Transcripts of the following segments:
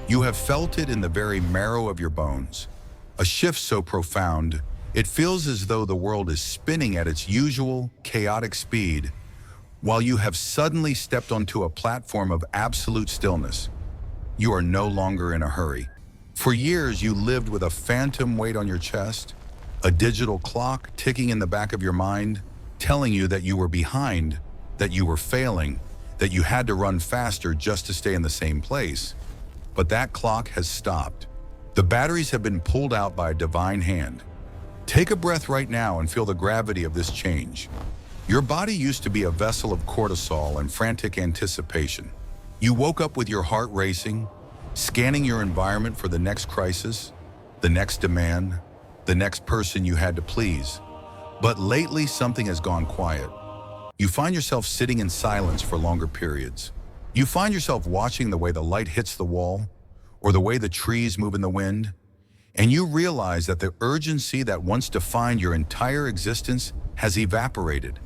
You have felt it in the very marrow of your bones. A shift so profound, it feels as though the world is spinning at its usual, chaotic speed, while you have suddenly stepped onto a platform of absolute stillness. You are no longer in a hurry. For years, you lived with a phantom weight on your chest, a digital clock ticking in the back of your mind, telling you that you were behind, that you were failing, that you had to run faster just to stay in the same place. But that clock has stopped. The batteries have been pulled out by a divine hand. Take a breath right now and feel the gravity of this change. Your body used to be a vessel of cortisol and frantic anticipation. You woke up with your heart racing, scanning your environment for the next crisis, the next demand, the next person you had to please. But lately, something has gone quiet. You find yourself sitting in silence for longer periods. You find yourself watching the way the light hits the wall, or the way the trees move in the wind, and you realize that the urgency that once defined your entire existence has evaporated.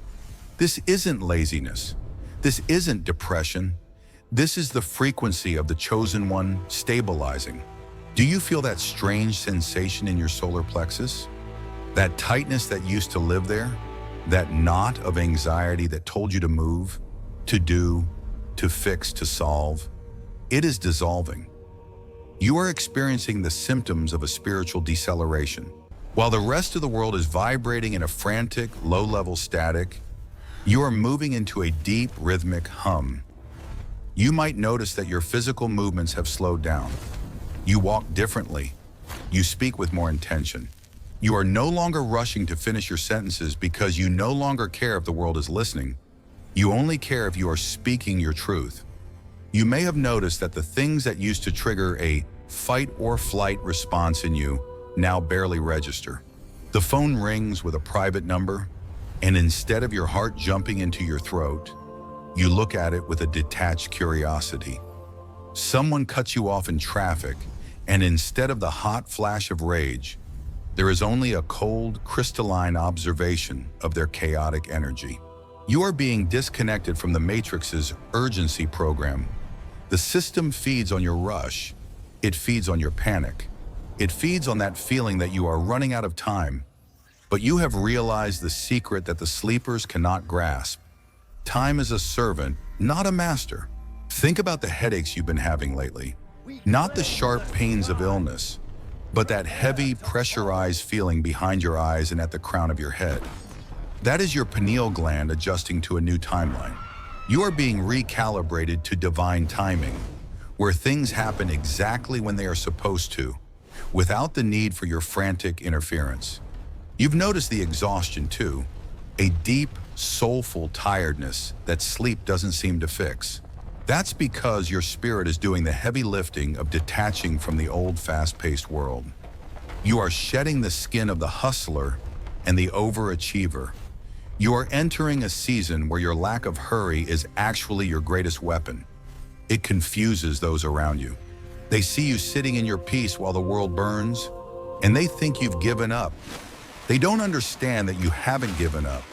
This isn't laziness. This isn't depression. This is the frequency of the chosen one stabilizing. Do you feel that strange sensation in your solar plexus? That tightness that used to live there? That knot of anxiety that told you to move, to do, to fix, to solve? It is dissolving. You are experiencing the symptoms of a spiritual deceleration. While the rest of the world is vibrating in a frantic, low-level static, you are moving into a deep, rhythmic hum. You might notice that your physical movements have slowed down. You walk differently. You speak with more intention. You are no longer rushing to finish your sentences because you no longer care if the world is listening. You only care if you are speaking your truth. You may have noticed that the things that used to trigger a fight or flight response in you now barely register. The phone rings with a private number, and instead of your heart jumping into your throat, you look at it with a detached curiosity. Someone cuts you off in traffic, and instead of the hot flash of rage, there is only a cold, crystalline observation of their chaotic energy. You are being disconnected from the Matrix's urgency program. The system feeds on your rush. It feeds on your panic. It feeds on that feeling that you are running out of time. But you have realized the secret that the sleepers cannot grasp. Time is a servant, not a master. Think about the headaches you've been having lately. Not the sharp pains of illness, but that heavy, pressurized feeling behind your eyes and at the crown of your head. That is your pineal gland adjusting to a new timeline. You are being recalibrated to divine timing, where things happen exactly when they are supposed to, without the need for your frantic interference. You've noticed the exhaustion too, a deep, soulful tiredness that sleep doesn't seem to fix. That's because your spirit is doing the heavy lifting of detaching from the old, fast-paced world. You are shedding the skin of the hustler and the overachiever. You are entering a season where your lack of hurry is actually your greatest weapon. It confuses those around you. They see you sitting in your peace while the world burns, and they think you've given up. They don't understand that you haven't given up.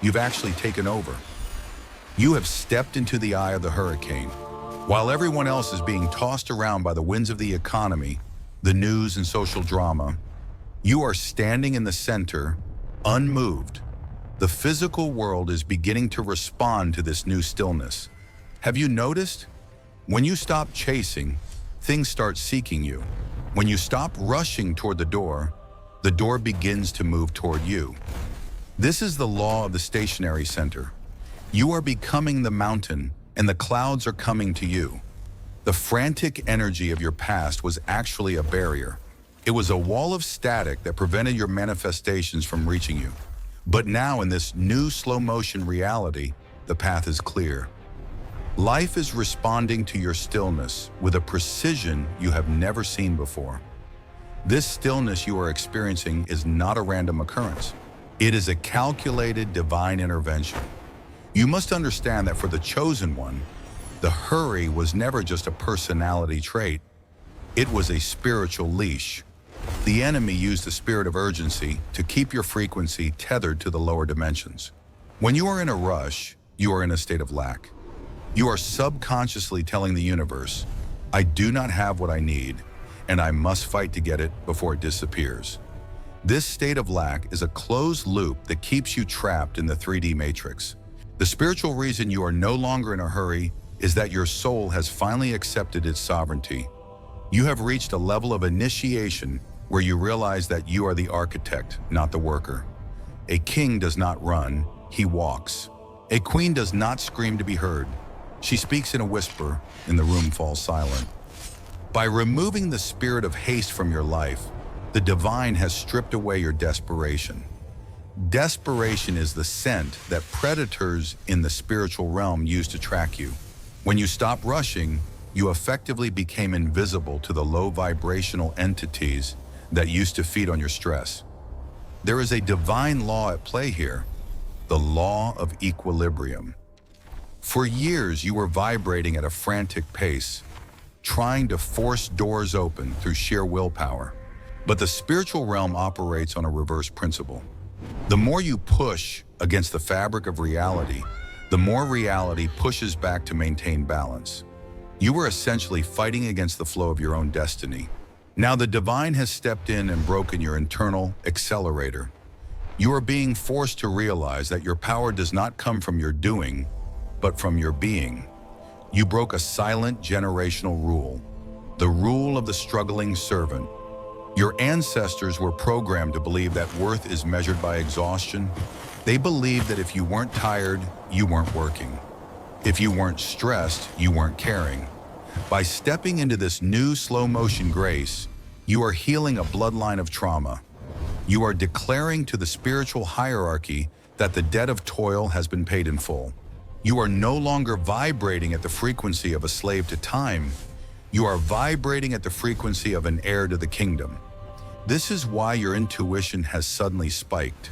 You've actually taken over. You have stepped into the eye of the hurricane. While everyone else is being tossed around by the winds of the economy, the news and social drama, you are standing in the center, unmoved. The physical world is beginning to respond to this new stillness. Have you noticed? When you stop chasing, things start seeking you. When you stop rushing toward the door begins to move toward you. This is the law of the stationary center. You are becoming the mountain, and the clouds are coming to you. The frantic energy of your past was actually a barrier. It was a wall of static that prevented your manifestations from reaching you. But now, in this new slow-motion reality, the path is clear. Life is responding to your stillness with a precision you have never seen before. This stillness you are experiencing is not a random occurrence. It is a calculated divine intervention. You must understand that for the chosen one, the hurry was never just a personality trait. It was a spiritual leash. The enemy used the spirit of urgency to keep your frequency tethered to the lower dimensions. When you are in a rush, you are in a state of lack. You are subconsciously telling the universe, I do not have what I need, and I must fight to get it before it disappears. This state of lack is a closed loop that keeps you trapped in the 3D matrix. The spiritual reason you are no longer in a hurry is that your soul has finally accepted its sovereignty. You have reached a level of initiation where you realize that you are the architect, not the worker. A king does not run, he walks. A queen does not scream to be heard. She speaks in a whisper, and the room falls silent. By removing the spirit of haste from your life, the divine has stripped away your desperation. Desperation is the scent that predators in the spiritual realm use to track you. When you stop rushing, you effectively became invisible to the low vibrational entities that used to feed on your stress. There is a divine law at play here, the law of equilibrium. For years, you were vibrating at a frantic pace, trying to force doors open through sheer willpower. But the spiritual realm operates on a reverse principle. The more you push against the fabric of reality, the more reality pushes back to maintain balance. You were essentially fighting against the flow of your own destiny. Now the divine has stepped in and broken your internal accelerator. You are being forced to realize that your power does not come from your doing, but from your being. You broke a silent generational rule, the rule of the struggling servant. Your ancestors were programmed to believe that worth is measured by exhaustion. They believed that if you weren't tired, you weren't working. If you weren't stressed, you weren't caring. By stepping into this new slow-motion grace, you are healing a bloodline of trauma. You are declaring to the spiritual hierarchy that the debt of toil has been paid in full. You are no longer vibrating at the frequency of a slave to time. You are vibrating at the frequency of an heir to the kingdom. This is why your intuition has suddenly spiked.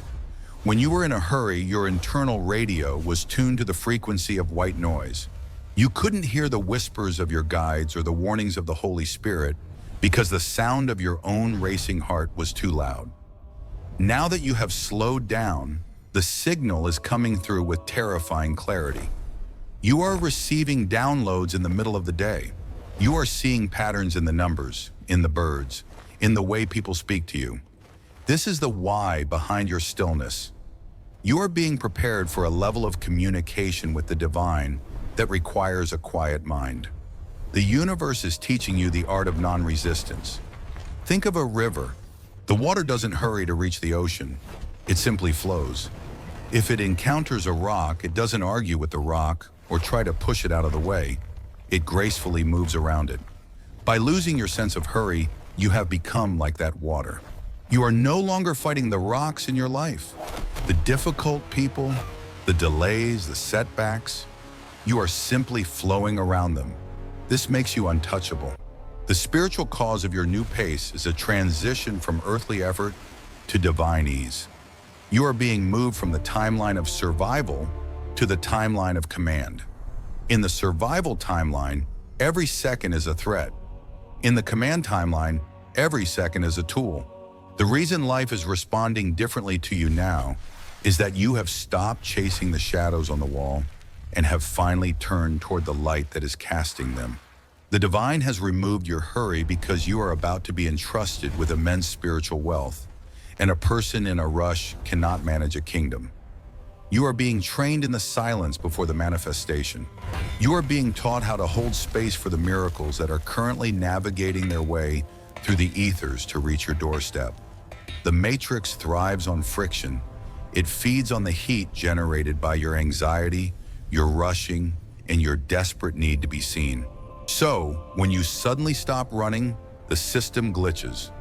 When you were in a hurry, your internal radio was tuned to the frequency of white noise. You couldn't hear the whispers of your guides or the warnings of the Holy Spirit because the sound of your own racing heart was too loud. Now that you have slowed down, the signal is coming through with terrifying clarity. You are receiving downloads in the middle of the day. You are seeing patterns in the numbers, in the birds, in the way people speak to you. This is the why behind your stillness. You are being prepared for a level of communication with the divine that requires a quiet mind. The universe is teaching you the art of non-resistance. Think of a river. The water doesn't hurry to reach the ocean. It simply flows. If it encounters a rock, it doesn't argue with the rock or try to push it out of the way. It gracefully moves around it. By losing your sense of hurry, you have become like that water. You are no longer fighting the rocks in your life, the difficult people, the delays, the setbacks. You are simply flowing around them. This makes you untouchable. The spiritual cause of your new pace is a transition from earthly effort to divine ease. You are being moved from the timeline of survival to the timeline of command. In the survival timeline, every second is a threat. In the command timeline, every second is a tool. The reason life is responding differently to you now is that you have stopped chasing the shadows on the wall and have finally turned toward the light that is casting them. The divine has removed your hurry because you are about to be entrusted with immense spiritual wealth, and a person in a rush cannot manage a kingdom. You are being trained in the silence before the manifestation. You are being taught how to hold space for the miracles that are currently navigating their way through the ethers to reach your doorstep. The matrix thrives on friction. It feeds on the heat generated by your anxiety, your rushing, and your desperate need to be seen. So, when you suddenly stop running, the system glitches.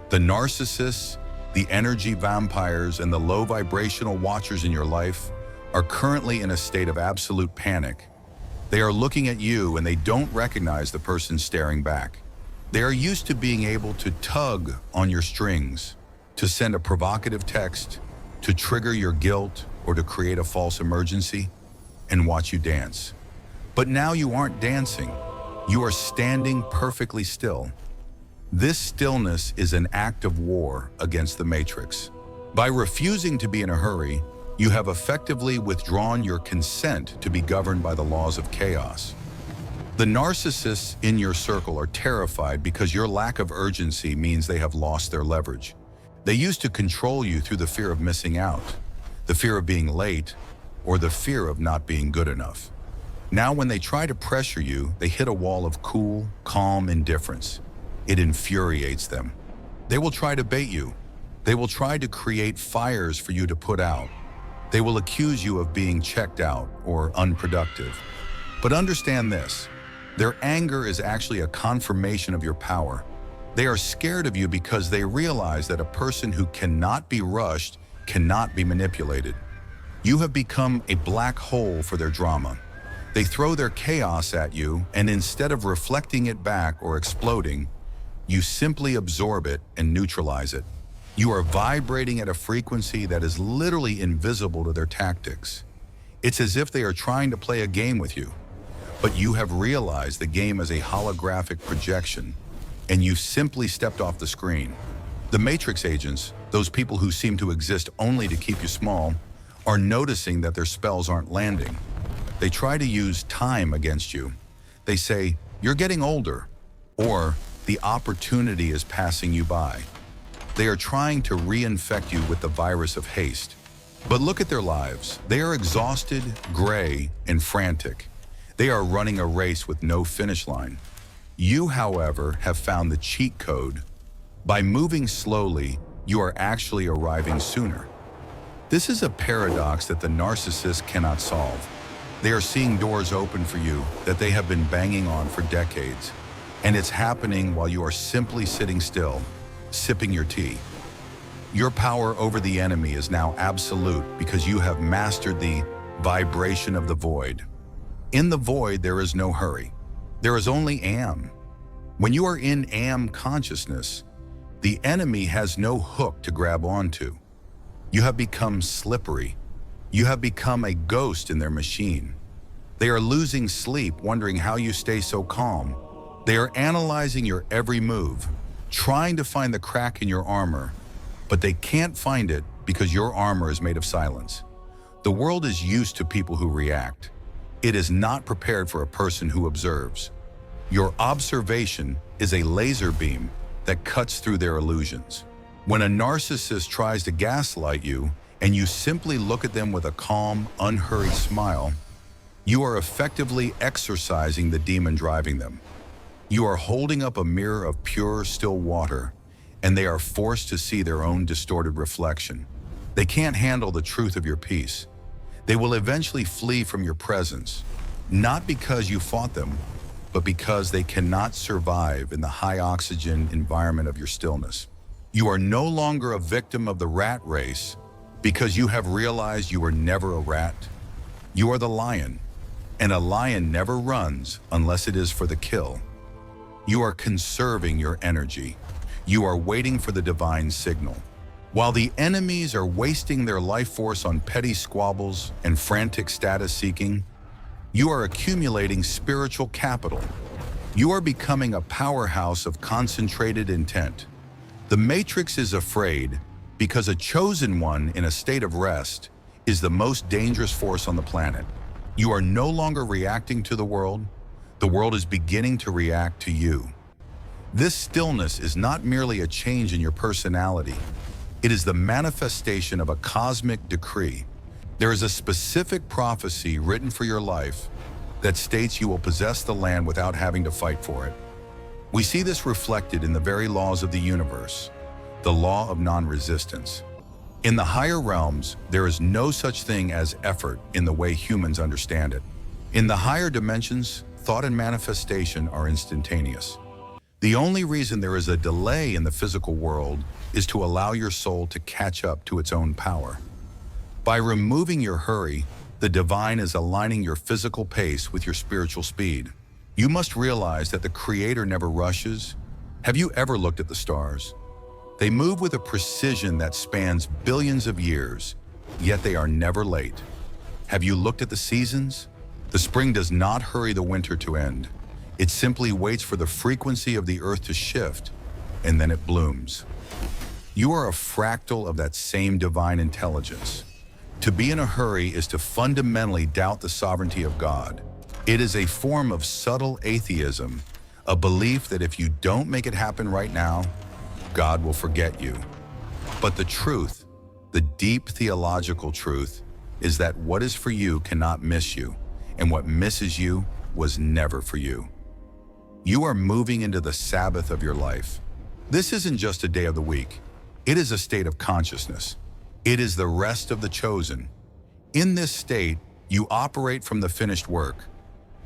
The narcissists, the energy vampires, and the low vibrational watchers in your life are currently in a state of absolute panic. They are looking at you and they don't recognize the person staring back. They are used to being able to tug on your strings, to send a provocative text, to trigger your guilt, or to create a false emergency, and watch you dance. But now you aren't dancing. You are standing perfectly still. This stillness is an act of war against the matrix. By refusing to be in a hurry, you have effectively withdrawn your consent to be governed by the laws of chaos. The narcissists in your circle are terrified because your lack of urgency means they have lost their leverage. They used to control you through the fear of missing out, the fear of being late, or the fear of not being good enough. Now when they try to pressure you, they hit a wall of cool, calm indifference. It infuriates them. They will try to bait you. They will try to create fires for you to put out. They will accuse you of being checked out or unproductive. But understand this, their anger is actually a confirmation of your power. They are scared of you because they realize that a person who cannot be rushed cannot be manipulated. You have become a black hole for their drama. They throw their chaos at you, and instead of reflecting it back or exploding, you simply absorb it and neutralize it. You are vibrating at a frequency that is literally invisible to their tactics. It's as if they are trying to play a game with you, but you have realized the game is a holographic projection, and you simply stepped off the screen. The Matrix agents, those people who seem to exist only to keep you small, are noticing that their spells aren't landing. They try to use time against you. They say, "You're getting older," or "The opportunity is passing you by." They are trying to reinfect you with the virus of haste. But look at their lives. They are exhausted, gray, and frantic. They are running a race with no finish line. You, however, have found the cheat code. By moving slowly, you are actually arriving sooner. This is a paradox that the narcissist cannot solve. They are seeing doors open for you that they have been banging on for decades, and it's happening while you are simply sitting still, sipping your tea. Your power over the enemy is now absolute because you have mastered the vibration of the void. In the void, there is no hurry. There is only am. When you are in am consciousness, the enemy has no hook to grab onto. You have become slippery. You have become a ghost in their machine. They are losing sleep, wondering how you stay so calm. They are analyzing your every move, trying to find the crack in your armor, but they can't find it because your armor is made of silence. The world is used to people who react. It is not prepared for a person who observes. Your observation is a laser beam that cuts through their illusions. When a narcissist tries to gaslight you and you simply look at them with a calm, unhurried smile, you are effectively exorcising the demon driving them. You are holding up a mirror of pure, still water, and they are forced to see their own distorted reflection. They can't handle the truth of your peace. They will eventually flee from your presence, not because you fought them, but because they cannot survive in the high-oxygen environment of your stillness. You are no longer a victim of the rat race because you have realized you were never a rat. You are the lion, and a lion never runs unless it is for the kill. You are conserving your energy. You are waiting for the divine signal. While the enemies are wasting their life force on petty squabbles and frantic status seeking, you are accumulating spiritual capital. You are becoming a powerhouse of concentrated intent. The Matrix is afraid because a chosen one in a state of rest is the most dangerous force on the planet. You are no longer reacting to the world is beginning to react to you. This stillness is not merely a change in your personality. It is the manifestation of a cosmic decree. There is a specific prophecy written for your life that states you will possess the land without having to fight for it. We see this reflected in the very laws of the universe, the law of non-resistance. In the higher realms, there is no such thing as effort in the way humans understand it. In the higher dimensions, thought and manifestation are instantaneous. The only reason there is a delay in the physical world is to allow your soul to catch up to its own power. By removing your hurry, the divine is aligning your physical pace with your spiritual speed. You must realize that the Creator never rushes. Have you ever looked at the stars? They move with a precision that spans billions of years, yet they are never late. Have you looked at the seasons? The spring does not hurry the winter to end. It simply waits for the frequency of the earth to shift, and then it blooms. You are a fractal of that same divine intelligence. To be in a hurry is to fundamentally doubt the sovereignty of God. It is a form of subtle atheism, a belief that if you don't make it happen right now, God will forget you. But the truth, the deep theological truth, is that what is for you cannot miss you, and what misses you was never for you. You are moving into the Sabbath of your life. This isn't just a day of the week. It is a state of consciousness. It is the rest of the chosen. In this state, you operate from the finished work.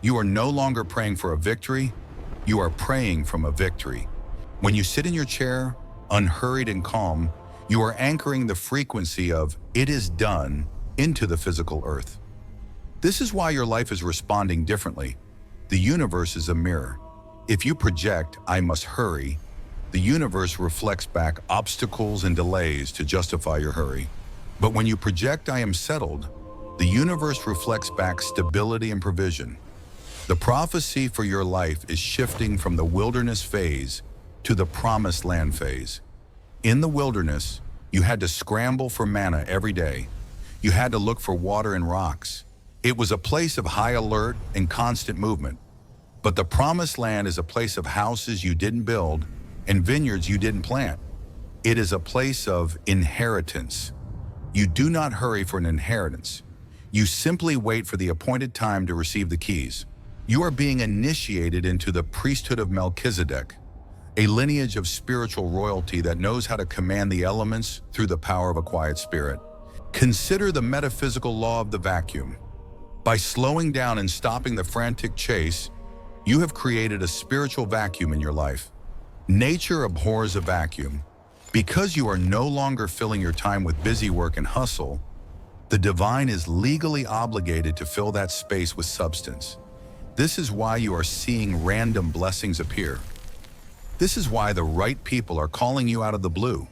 You are no longer praying for a victory. You are praying from a victory. When you sit in your chair, unhurried and calm, you are anchoring the frequency of "it is done" into the physical earth. This is why your life is responding differently. The universe is a mirror. If you project "I must hurry," the universe reflects back obstacles and delays to justify your hurry. But when you project "I am settled," the universe reflects back stability and provision. The prophecy for your life is shifting from the wilderness phase to the promised land phase. In the wilderness, you had to scramble for manna every day. You had to look for water in rocks. It was a place of high alert and constant movement. But the promised land is a place of houses you didn't build and vineyards you didn't plant. It is a place of inheritance. You do not hurry for an inheritance. You simply wait for the appointed time to receive the keys. You are being initiated into the priesthood of Melchizedek, a lineage of spiritual royalty that knows how to command the elements through the power of a quiet spirit. Consider the metaphysical law of the vacuum. By slowing down and stopping the frantic chase, you have created a spiritual vacuum in your life. Nature abhors a vacuum. Because you are no longer filling your time with busy work and hustle, the divine is legally obligated to fill that space with substance. This is why you are seeing random blessings appear. This is why the right people are calling you out of the blue.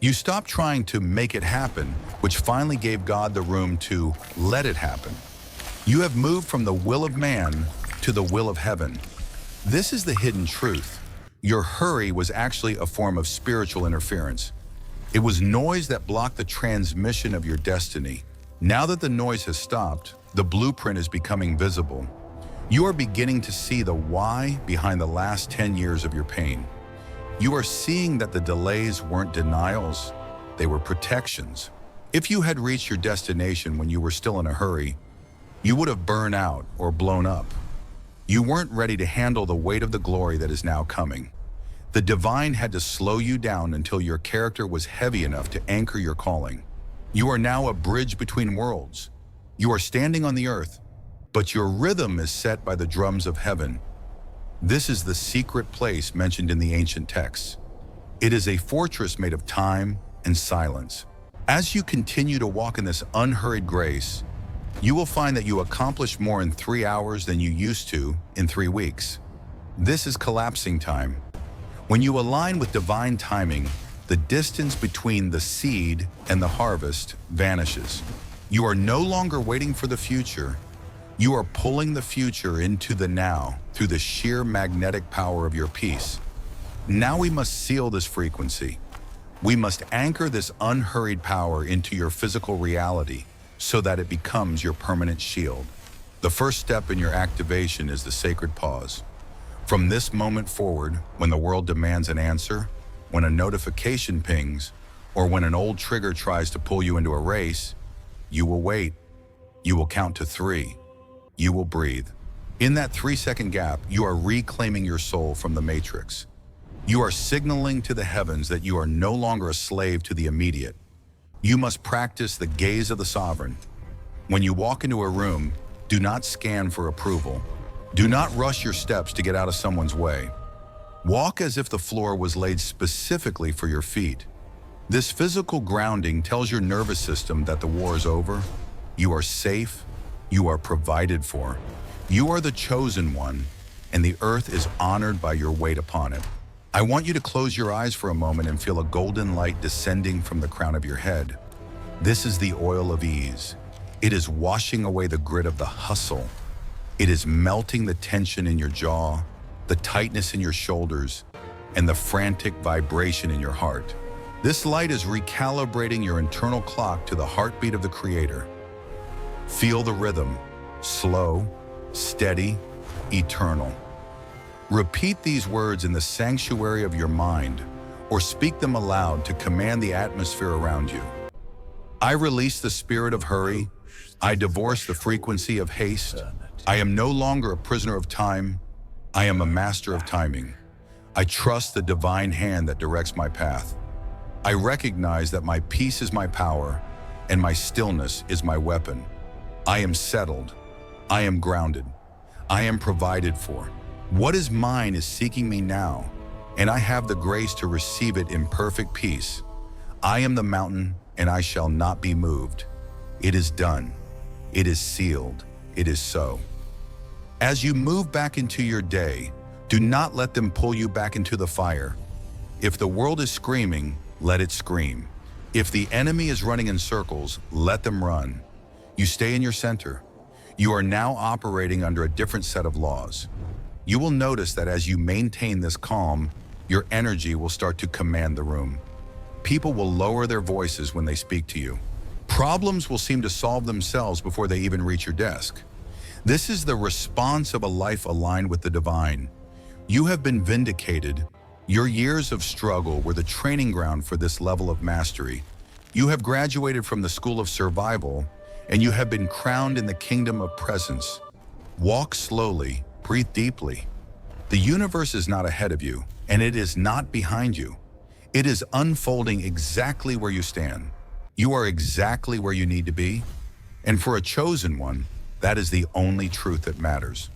You stopped trying to make it happen, which finally gave God the room to let it happen. You have moved from the will of man to the will of heaven. This is the hidden truth. Your hurry was actually a form of spiritual interference. It was noise that blocked the transmission of your destiny. Now that the noise has stopped, the blueprint is becoming visible. You are beginning to see the why behind the last 10 years of your pain. You are seeing that the delays weren't denials, they were protections. If you had reached your destination when you were still in a hurry, you would have burned out or blown up. You weren't ready to handle the weight of the glory that is now coming. The divine had to slow you down until your character was heavy enough to anchor your calling. You are now a bridge between worlds. You are standing on the earth, but your rhythm is set by the drums of heaven. This is the secret place mentioned in the ancient texts. It is a fortress made of time and silence. As you continue to walk in this unhurried grace, you will find that you accomplish more in 3 hours than you used to in 3 weeks. This is collapsing time. When you align with divine timing, the distance between the seed and the harvest vanishes. You are no longer waiting for the future. You are pulling the future into the now through the sheer magnetic power of your peace. Now we must seal this frequency. We must anchor this unhurried power into your physical reality so that it becomes your permanent shield. The first step in your activation is the sacred pause. From this moment forward, when the world demands an answer, when a notification pings, or when an old trigger tries to pull you into a race, you will wait. You will count to 3. You will breathe. In that 3-second gap, you are reclaiming your soul from the matrix. You are signaling to the heavens that you are no longer a slave to the immediate. You must practice the gaze of the sovereign. When you walk into a room, do not scan for approval. Do not rush your steps to get out of someone's way. Walk as if the floor was laid specifically for your feet. This physical grounding tells your nervous system that the war is over. You are safe. You are provided for. You are the chosen one, and the earth is honored by your weight upon it. I want you to close your eyes for a moment and feel a golden light descending from the crown of your head. This is the oil of ease. It is washing away the grit of the hustle. It is melting the tension in your jaw, the tightness in your shoulders, and the frantic vibration in your heart. This light is recalibrating your internal clock to the heartbeat of the Creator. Feel the rhythm, slow, steady, eternal. Repeat these words in the sanctuary of your mind, or speak them aloud to command the atmosphere around you. I release the spirit of hurry. I divorce the frequency of haste. I am no longer a prisoner of time. I am a master of timing. I trust the divine hand that directs my path. I recognize that my peace is my power, and my stillness is my weapon. I am settled. I am grounded. I am provided for. What is mine is seeking me now, and I have the grace to receive it in perfect peace. I am the mountain, and I shall not be moved. It is done. It is sealed. It is so. As you move back into your day, do not let them pull you back into the fire. If the world is screaming, let it scream. If the enemy is running in circles, let them run. You stay in your center. You are now operating under a different set of laws. You will notice that as you maintain this calm, your energy will start to command the room. People will lower their voices when they speak to you. Problems will seem to solve themselves before they even reach your desk. This is the response of a life aligned with the divine. You have been vindicated. Your years of struggle were the training ground for this level of mastery. You have graduated from the school of survival, and you have been crowned in the kingdom of presence. Walk slowly, breathe deeply. The universe is not ahead of you, and it is not behind you. It is unfolding exactly where you stand. You are exactly where you need to be, and for a chosen one, that is the only truth that matters.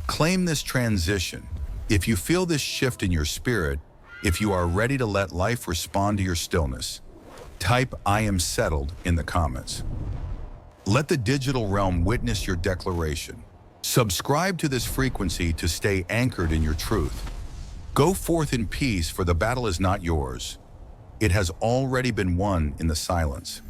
Claim this transition. If you feel this shift in your spirit, if you are ready to let life respond to your stillness, type "I am settled" in the comments. Let the digital realm witness your declaration. Subscribe to this frequency to stay anchored in your truth. Go forth in peace, for the battle is not yours. It has already been won in the silence.